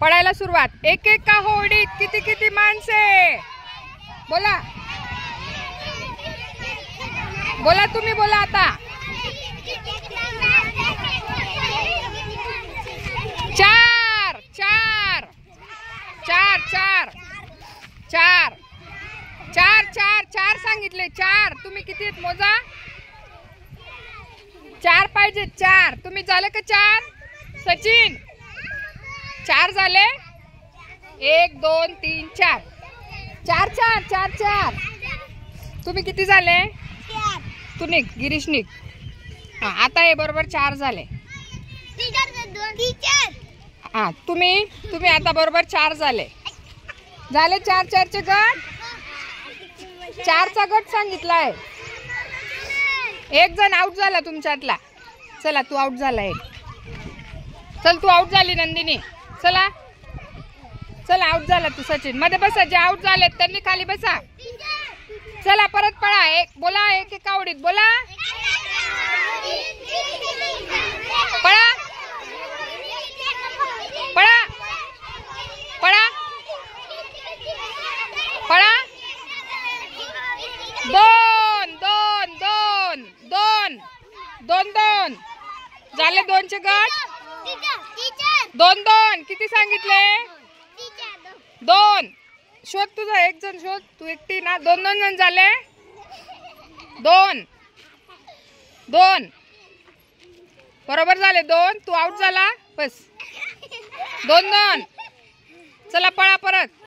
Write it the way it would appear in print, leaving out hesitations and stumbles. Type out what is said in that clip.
पळायला सुरुवात। एक एक का होडीत किती किती माणसे? बोला बोला, तुम्ही बोला आता। चार चार चार चार चार चार चार चार सांगितले। चार तुम्ही किती आहेत मोजा? चार पाहिजे, चार। तुम्ही झाले का चार? सचिन चार झाले? 1 2 3 4 चार चार चार चार। तुम्ही किती झाले? तू निघ, गिरीश निघ। हा, आता हे बरोबर 4 झाले। हा, तुम्ही आता बरोबर 4 झाले। झाले 4 4 चे गट। 4 चा गट सांगितलाय। एक जण आउट झाला तुमच्यातला। चला, तू आउट झाला एक। चल, तू आउट झाली नंदिनी। चला चला, आउट झाला तू। सचिन मध्ये बसा, जे आउट झाले त्यांनी खाली बसा। चला परत पळा। एक बोला, एक एक आवडीत बोला। पळा पळा पळा पळा। 2 2 2 2 2 2 झाले। 2 चे गट। 2 2 किती सांगितले? 2। शोध तुझा एक जण शोध, तू एकटी ना। 2 2 जण झाले। 2 2 बरोबर झाले। 2 तू आउट झाला बस। 2 2 चला पळा परत।